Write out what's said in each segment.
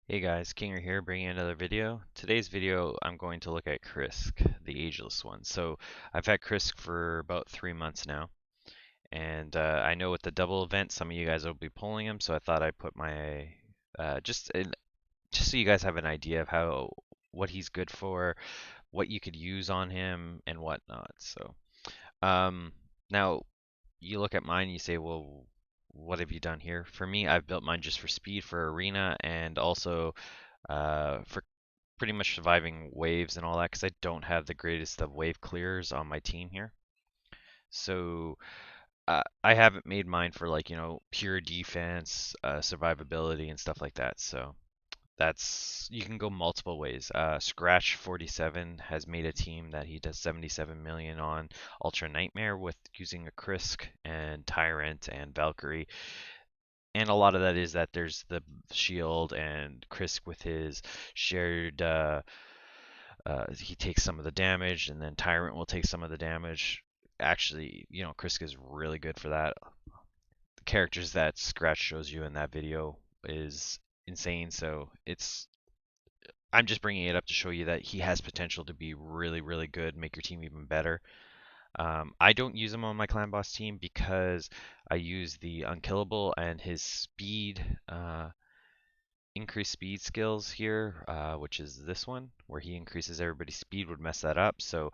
Hey guys, Kinger here, bringing another video. Today's video, I'm going to look at Krisk, the Ageless one. So I've had Krisk for about 3 months now, and I know with the double event, some of you guys will be pulling him. So I thought I'd put my just so you guys have an idea of what he's good for, what you could use on him, and whatnot. So um, now you look at mine, and you say, well, what have you done here? For me, I've built mine just for speed for arena and also for pretty much surviving waves and all that because I don't have the greatest of wave clears on my team here. So I haven't made mine for like, pure defense, survivability and stuff like that. So that's you can go multiple ways. Skratch 47 has made a team that he does 77 million on Ultra Nightmare with using a Krisk and Tyrant and Valkyrie. And a lot of that is that there's the shield and Krisk with his shared he takes some of the damage, and then Tyrant will take some of the damage. Actually, Krisk is really good for that. The characters that Skratch shows you in that video is insane. So I'm just bringing it up to show you that he has potential to be really, really good, make your team even better. I don't use him on my clan boss team because I use the unkillable and his speed. Increase speed skills here, which is this one, where he increases everybody's speed would mess that up. So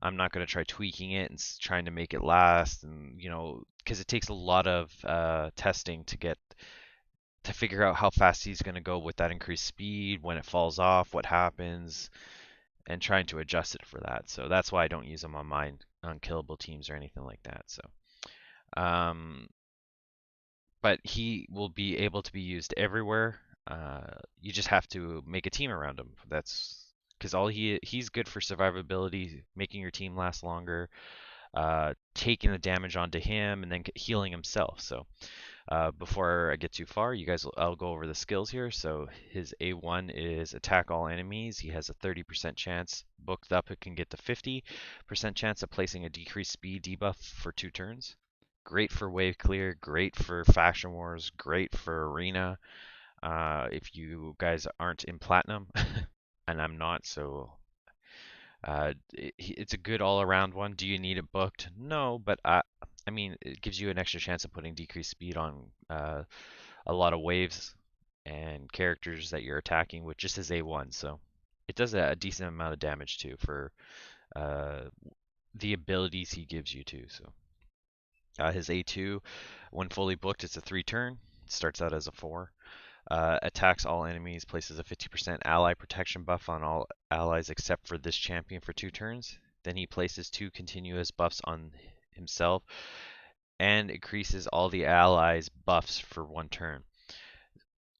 I'm not going to try tweaking it and trying to make it last, and because it takes a lot of testing to figure out how fast he's going to go with that increased speed, when it falls off, what happens, and trying to adjust it for that. So that's why I don't use him on my unkillable teams or anything like that. So, um, but he will be able to be used everywhere. You just have to make a team around him. That's because all he's good for survivability, making your team last longer, taking the damage onto him, and then healing himself. So before I get too far, I'll go over the skills here. So his A1 is attack all enemies. He has a 30% chance. Booked up, it can get to 50% chance of placing a decreased speed debuff for 2 turns. Great for wave clear, great for faction wars, great for arena. If you guys aren't in platinum, and I'm not, so it's a good all-around one. Do you need it booked? No, but I mean, it gives you an extra chance of putting decreased speed on a lot of waves and characters that you're attacking with just as A1. So it does a decent amount of damage too for uh, the abilities he gives you too. So his A2, when fully booked, it's a 3 turn. It starts out as a 4. Attacks all enemies, places a 50% ally protection buff on all allies except for this champion for 2 turns. Then he places 2 continuous buffs on himself and increases all the allies' buffs for 1 turn.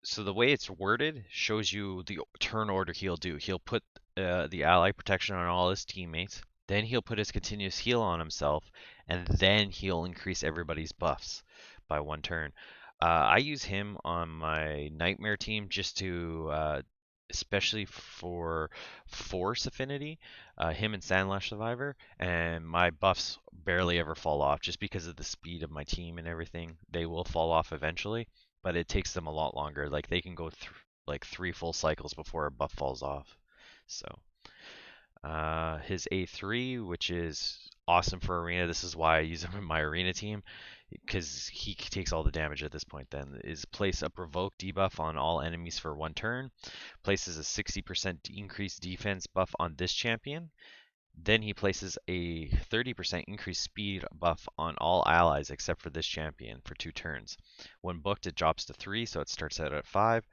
So the way it's worded shows you the turn order he'll do. He'll put the ally protection on all his teammates, then he'll put his continuous heal on himself, and then he'll increase everybody's buffs by 1 turn. I use him on my Nightmare team just to, especially for Force Affinity, him and Sandlash Survivor, and my buffs barely ever fall off just because of the speed of my team and everything. They will fall off eventually, but it takes them a lot longer. Like they can go like 3 full cycles before a buff falls off. So his A3, which is awesome for arena. This is why I use him in my arena team, because he takes all the damage at this point. Then is place a provoke debuff on all enemies for 1 turn. Places a 60% increased defense buff on this champion. Then he places a 30% increased speed buff on all allies except for this champion for 2 turns. When booked, it drops to 3, so it starts out at 5.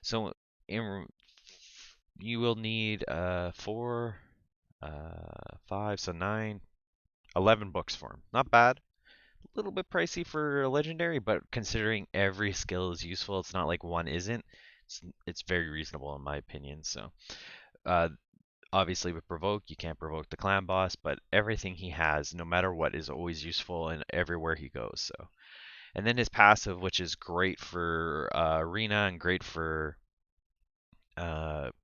So in, you will need 4, 5, so 9, 11 books for him. Not bad. A little bit pricey for a legendary, but considering every skill is useful, it's not like one isn't. It's very reasonable in my opinion. So uh, obviously with provoke, you can't provoke the clan boss, but everything he has, no matter what, is always useful and everywhere he goes. So, and then his passive, which is great for arena and great for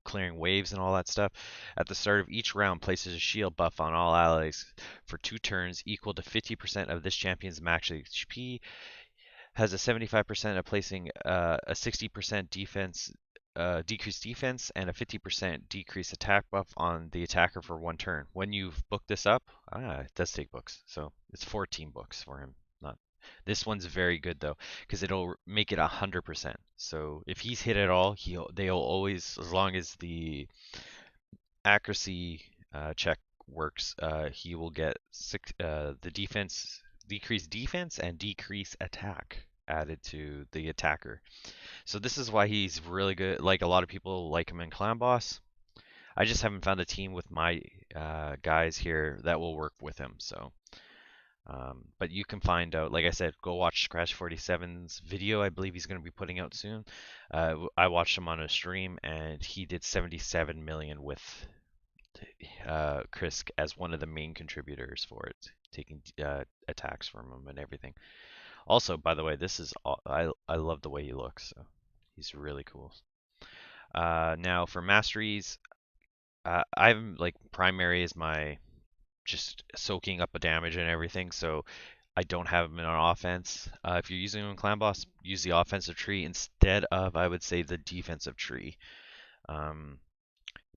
clearing waves and all that stuff. At the start of each round, places a shield buff on all allies for 2 turns, equal to 50% of this champion's max HP. Has a 75% of placing a 60% defense decreased defense and a 50% decreased attack buff on the attacker for 1 turn. When you've booked this up, it does take books, so it's 14 books for him. Not this one's very good though, because it'll make it 100%. So if he's hit at all, they'll always, as long as the accuracy check works, he will get the defense, decreased defense and decrease attack added to the attacker. So this is why he's really good. Like a lot of people like him in Clan Boss. I just haven't found a team with my guys here that will work with him. So, but you can find out. Like I said, go watch Skratch 47's video. I believe he's going to be putting out soon. I watched him on a stream, and he did 77 million with Krisk as one of the main contributors for it, taking attacks from him and everything. Also, by the way, this is I love the way he looks. So he's really cool. Now for masteries, I'm like primary is my just soaking up a damage and everything, so I don't have him in on offense. If you're using him in Clan Boss, use the offensive tree instead of, I would say, the defensive tree. Um,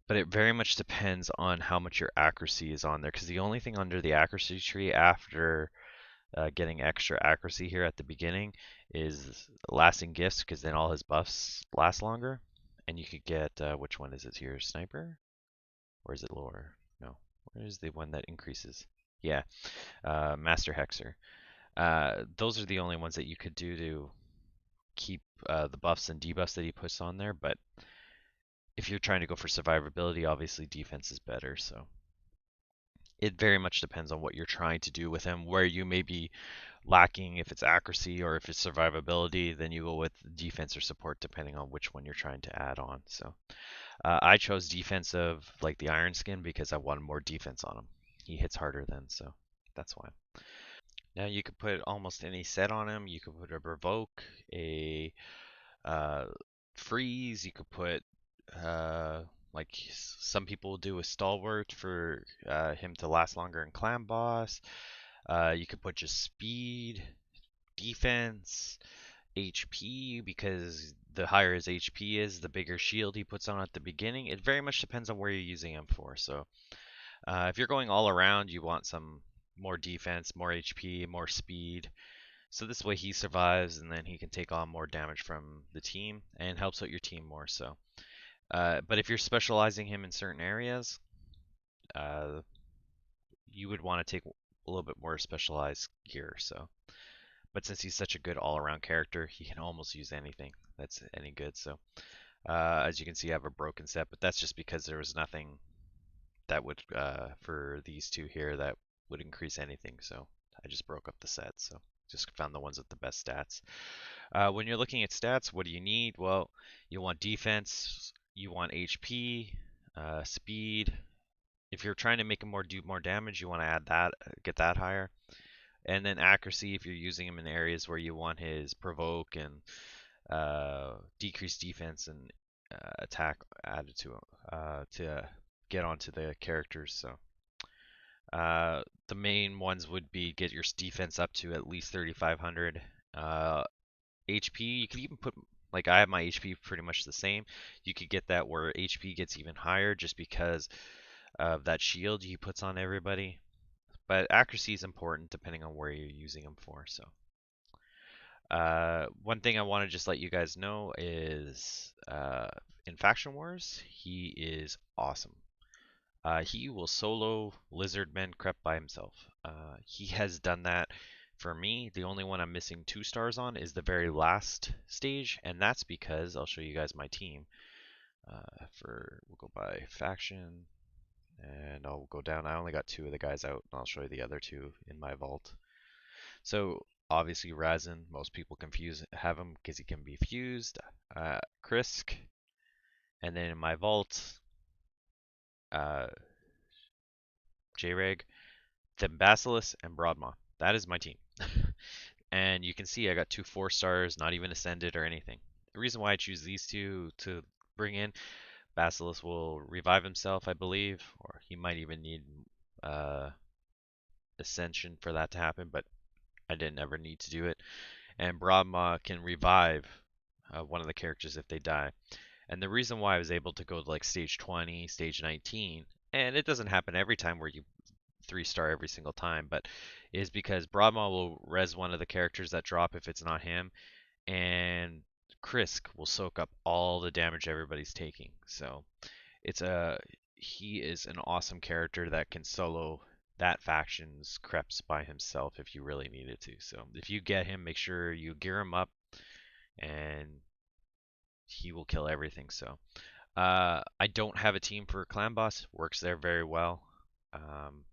but it very much depends on how much your accuracy is on there, because the only thing under the accuracy tree after getting extra accuracy here at the beginning is lasting gifts, because then all his buffs last longer. And you could get, which one is it here? Sniper? Or is it lore? No. Where is the one that increases? Yeah, Master Hexer. Those are the only ones that you could do to keep the buffs and debuffs that he puts on there. But if you're trying to go for survivability, obviously defense is better. So it very much depends on what you're trying to do with him. Where you may be lacking, if it's accuracy or if it's survivability, then you go with defense or support depending on which one you're trying to add on. So I chose defensive, like the Iron Skin, because I wanted more defense on him. He hits harder then, so that's why. Now you could put almost any set on him. You could put a provoke, a uh, freeze. You could put like some people do a stalwart for him to last longer in Clan Boss. You could put just speed, defense, HP, because the higher his HP is, the bigger shield he puts on at the beginning. It very much depends on where you're using him for. So if you're going all around, you want some more defense, more HP, more speed. So this way he survives, and then he can take on more damage from the team and helps out your team more. So, but if you're specializing him in certain areas, uh, you would want to take a little bit more specialized gear. So, but since he's such a good all-around character, he can almost use anything that's any good. So, as you can see, I have a broken set, but that's just because there was nothing that would for these two here that would increase anything. So I just broke up the set. So just found the ones with the best stats. When you're looking at stats, what do you need? Well, you want defense, you want HP, speed. If you're trying to make him do more damage, you want to add that, get that higher. And then accuracy, if you're using him in areas where you want his provoke and decreased defense and attack added to him to get onto the characters. So the main ones would be get your defense up to at least 3,500. HP, you could even put, like I have my HP pretty much the same. You could get that where HP gets even higher just because of that shield he puts on everybody. But accuracy is important depending on where you're using them for. So one thing I want to just let you guys know is in Faction Wars, he is awesome. He will solo Lizardman Crep by himself. He has done that for me. The only one I'm missing 2 stars on is the very last stage, and that's because I'll show you guys my team. We'll go by faction, and I'll go down. I only got 2 of the guys out, and I'll show you the other 2 in my vault. So obviously Razin, most people have him because he can be fused. Krisk, and then in my vault, J-Reg, then Basilisk, and Broadmaw. That is my team. And you can see I got 2 4-stars, not even ascended or anything. The reason why I choose these 2 to bring in, Basilisk will revive himself, I believe, or he might even need ascension for that to happen, but I didn't ever need to do it. And Broadmaw can revive one of the characters if they die. And the reason why I was able to go to like stage 20, stage 19, and it doesn't happen every time where you 3-star every single time, but is because Broadmaw will res one of the characters that drop if it's not him, and Krisk will soak up all the damage everybody's taking. So it's a he is an awesome character that can solo that faction's creps by himself if you really needed to. So if you get him, make sure you gear him up and he will kill everything. So I don't have a team for Clan Boss. Works there very well.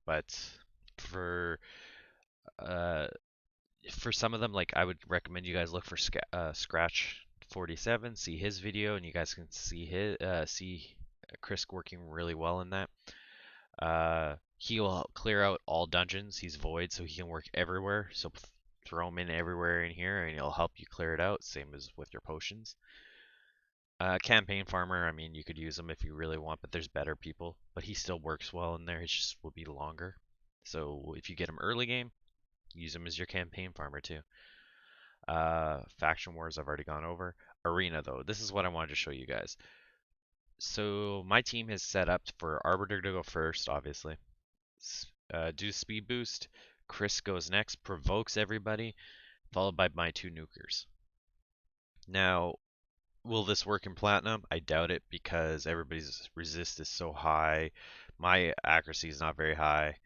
But for uh, for some of them, like I would recommend you guys look for Skratch 47. See his video, and you guys can see Krisk working really well in that. He'll clear out all dungeons. He's void, so he can work everywhere. So throw him in everywhere in here, and he'll help you clear it out. Same as with your potions. Campaign farmer, I mean, you could use him if you really want, but there's better people. But he still works well in there. It just will be longer. So if you get him early game, use him as your campaign farmer too. Faction wars I've already gone over. Arena though, this is what I wanted to show you guys. So my team is set up for Arbiter to go first, obviously. Do speed boost. Chris goes next, provokes everybody, followed by my 2 nukers. Now, will this work in Platinum? I doubt it because everybody's resist is so high. My accuracy is not very high.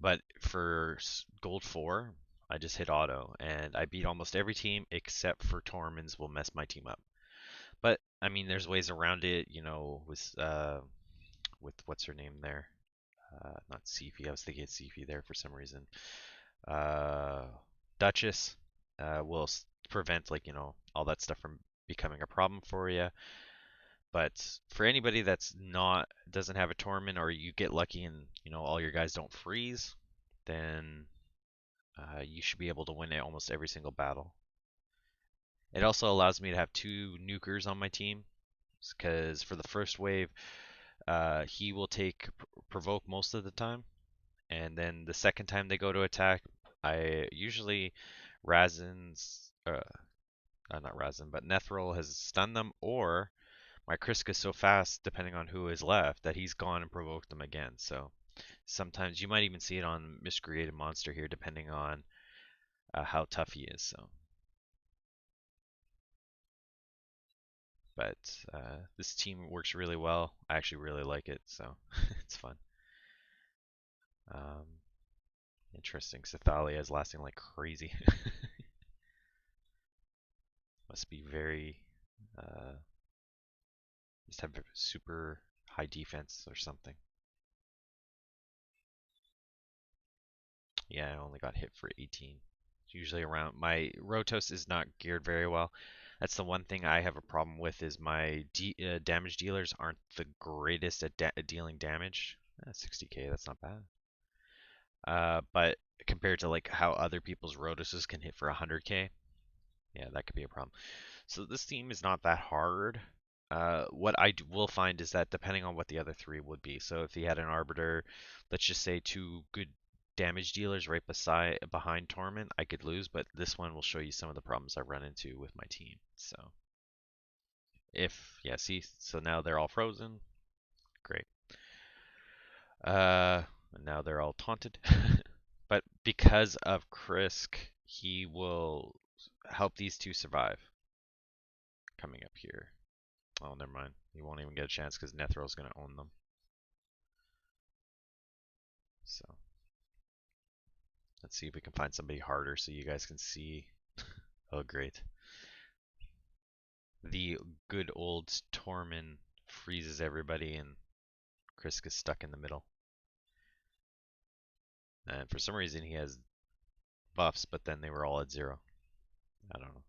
But for Gold 4, I just hit auto, and I beat almost every team except for Tormund's will mess my team up. But, I mean, there's ways around it, you know, with what's her name there? Not Sifi, I was thinking it's Sifi there for some reason. Uh, Duchess will prevent, like, you know, all that stuff from becoming a problem for you. But for anybody that's not doesn't have a Torment, or you get lucky and you know all your guys don't freeze, then you should be able to win almost every single battle. It also allows me to have 2 nukers on my team, because for the first wave, he will take provoke most of the time, and then the second time they go to attack, I usually Razen's not Razen, but Nethril has stunned them, or my Krisk is so fast, depending on who is left, that he's gone and provoked them again. So sometimes you might even see it on Miscreated Monster here, depending on how tough he is. So, but this team works really well. I actually really like it, so it's fun. Um, Interesting. Cathalia is lasting like crazy. Must be very just have super high defense or something. Yeah, I only got hit for 18. It's usually around my Rotos is not geared very well. That's the one thing I have a problem with is my damage dealers aren't the greatest at dealing damage. 60k, that's not bad. But compared to like how other people's Rotoses can hit for 100k, yeah, that could be a problem. So this team is not that hard. What I will find is that depending on what the other 3 would be. So if he had an Arbiter, let's just say 2 good damage dealers right behind Torment, I could lose, but this one will show you some of the problems I run into with my team. So yeah, see, so now they're all frozen. Great. Uh, Now they're all taunted. But because of Krisk, he will help these 2 survive. Coming up here. Oh, never mind. He won't even get a chance because Nethril's going to own them. So let's see if we can find somebody harder so you guys can see. Oh, great. The good old Tormund freezes everybody and Krisk is stuck in the middle. And for some reason he has buffs, but then they were all at 0. I don't know.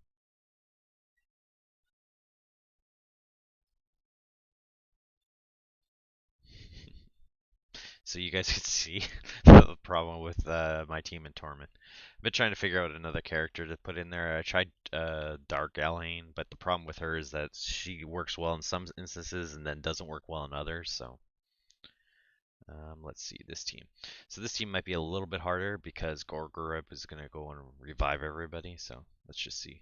So you guys can see the problem with my team in Torment. I've been trying to figure out another character to put in there. I tried Dark Alhain, but the problem with her is that she works well in some instances and then doesn't work well in others. So let's see this team. So this team might be a little bit harder because Gorgoroth is going to go and revive everybody. So let's just see.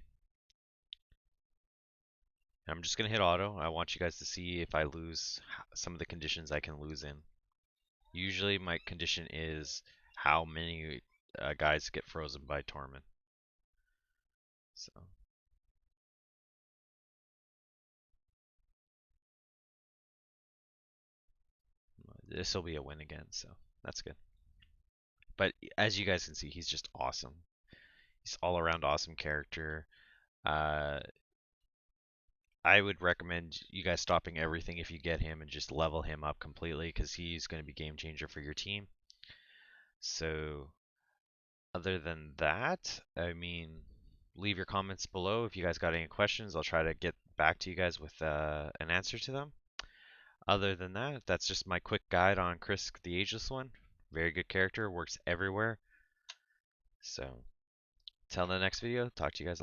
I'm just gonna hit auto. I want you guys to see if I lose some of the conditions I can lose in. Usually my condition is how many guys get frozen by Torment. So this will be a win again, so that's good. But as you guys can see, he's just awesome. He's all around awesome character. Uh, I would recommend you guys stopping everything if you get him and just level him up completely because he's going to be game changer for your team. So other than that, I mean, leave your comments below if you guys got any questions. I'll try to get back to you guys with an answer to them. Other than that, that's just my quick guide on Krisk, the Ageless one. Very good character, works everywhere. So, till the next video, talk to you guys later.